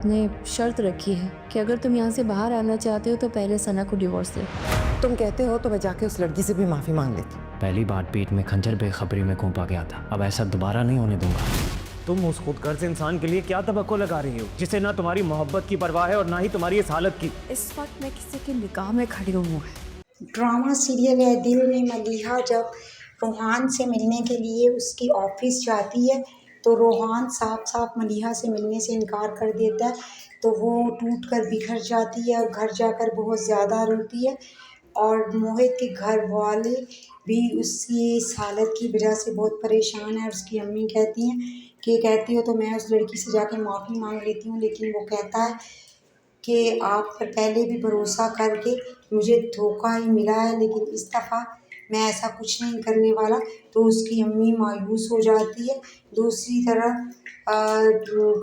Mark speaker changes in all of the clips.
Speaker 1: نے شرط رکھی ہے کہ اگر تم یہاں سے باہر آنا چاہتے ہو تو پہلے ثنا کو ڈیورس دے۔
Speaker 2: تم کہتے ہو تو میں جا کے اس لڑکی سے بھی معافی مانگ لیتی۔
Speaker 3: پہلی بار پیٹ میں کھنجر بے خبری میں کھونپا گیا تھا، اب ایسا دوبارہ نہیں ہونے دوں گا۔
Speaker 4: تم اس خود غرض انسان کے لیے کیا توقع لگا رہی ہو جسے نہ تمہاری محبت کی پرواہ ہے اور نہ ہی تمہاری اس حالت کی؟
Speaker 1: اس وقت میں کسی کے نکاح میں کھڑی ہوں۔
Speaker 5: ڈرامہ سیریل ہے دل میں ملیحہ جب روحان سے ملنے کے لیے اس کی آفس جاتی ہے تو روحان صاف صاف ملیحہ سے ملنے سے انکار کر دیتا ہے، تو وہ ٹوٹ کر بکھر جاتی ہے اور گھر جا کر بہت زیادہ روتی ہے، اور موہت کے گھر والے بھی اس کی اس حالت کی وجہ سے بہت پریشان ہیں، اور اس کی امی کہتی ہیں کہ کہتی ہو تو میں اس لڑکی سے جا کے معافی مانگ لیتی ہوں، لیکن وہ کہتا ہے کہ آپ پر پہلے بھی بھروسہ کر کے مجھے دھوکہ ہی ملا ہے، لیکن اس دفعہ میں ایسا کچھ نہیں کرنے والا، تو اس کی امی مایوس ہو جاتی ہے۔ دوسری طرف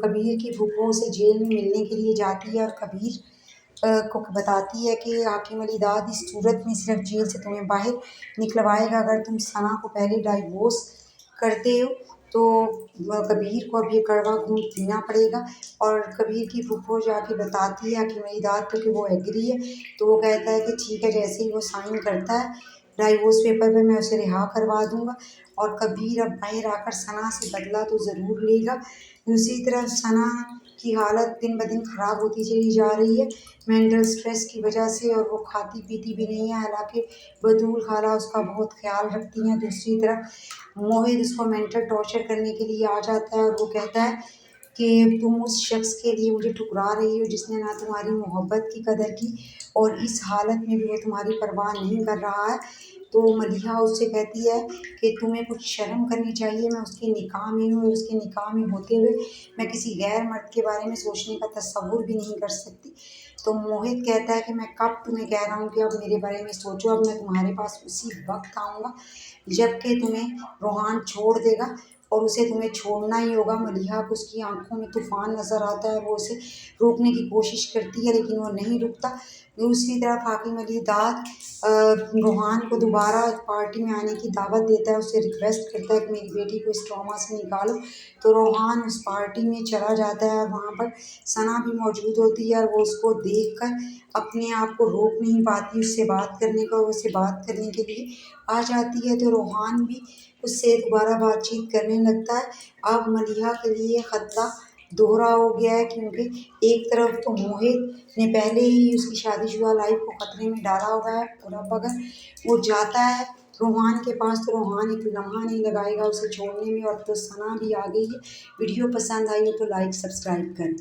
Speaker 5: کبیر کی پھوپھو سے جیل میں ملنے کے لیے جاتی ہے اور کبیر کو بتاتی ہے کہ حاکم علی داد اس صورت میں صرف جیل سے تمہیں باہر نکلوائے گا اگر تم ثنا کو پہلے ڈائیورس کرتے ہو، تو کبیر کو اب یہ کڑوا گھونٹ پینا پڑے گا، اور کبیر کی پھوپھو جا کے بتاتی ہے حاکم علی داد کو کہ وہ ایگری ہے، تو وہ کہتا ہے کہ ٹھیک ہے، جیسے ہی وہ سائن کرتا ہے ڈائیورس پیپر پہ میں اسے رہا کروا دوں گا، اور کبیر اب باہر آ کر ثنا سے بدلہ تو ضرور لے گا۔ دوسری طرف ثنا کی حالت دن بدن خراب ہوتی چلی جا رہی ہے مینٹل سٹریس کی وجہ سے، اور وہ کھاتی پیتی بھی نہیں ہے، حالانکہ بطول خالہ اس کا بہت خیال رکھتی ہیں۔ دوسری طرف موہت اس کو مینٹل ٹارچر کرنے کے لیے آ جاتا ہے اور وہ کہتا ہے کہ تم اس شخص کے لیے مجھے ٹھکرا رہی ہو جس نے نہ تمہاری محبت کی قدر کی اور اس حالت میں بھی وہ تمہاری پرواہ نہیں کر رہا ہے۔ تو ملیحہ اس سے کہتی ہے کہ تمہیں کچھ شرم کرنی چاہیے، میں اس کے نکاح میں ہوں اور اس کے نکاح میں ہوتے ہوئے میں کسی غیر مرد کے بارے میں سوچنے کا تصور بھی نہیں کر سکتی۔ تو موہت کہتا ہے کہ میں کب تمہیں کہہ رہا ہوں کہ اب میرے بارے میں سوچو، اب میں تمہارے پاس اسی وقت آؤں گا جب کہ تمہیں روحان چھوڑ دے گا اور اسے تمہیں چھوڑنا ہی ہوگا۔ ملیحہ کو اس کی آنکھوں میں طوفان نظر آتا ہے، وہ اسے روکنے کی کوشش کرتی ہے لیکن وہ نہیں رکتا۔ دوسری طرف حاکم علی داد روحان کو دوبارہ ایک پارٹی میں آنے کی دعوت دیتا ہے، اسے ریکویسٹ کرتا ہے کہ میری بیٹی کو اس ٹراما سے نکالو، تو روحان اس پارٹی میں چلا جاتا ہے اور وہاں پر ثنا بھی موجود ہوتی ہے، اور وہ اس کو دیکھ کر اپنے آپ کو روک نہیں پاتی اس سے بات کرنے کا، اور اسے بات کرنے کے لیے آ جاتی ہے، تو روحان بھی اس سے دوبارہ بات چیت کرنے لگتا ہے۔ اب ملیحہ کے لیے خطرہ دوہرا ہو گیا ہے، کیونکہ ایک طرف تو موہت نے پہلے ہی اس کی شادی شدہ لائف کو خطرے میں ڈالا ہوا ہے، اور اب اگر وہ جاتا ہے روحان کے پاس تو روحان ایک لمحہ نہیں لگائے گا اسے چھوڑنے میں، اور تو ثنا بھی آ گئی ہے۔ ویڈیو پسند آئی ہو تو لائک سبسکرائب کریں۔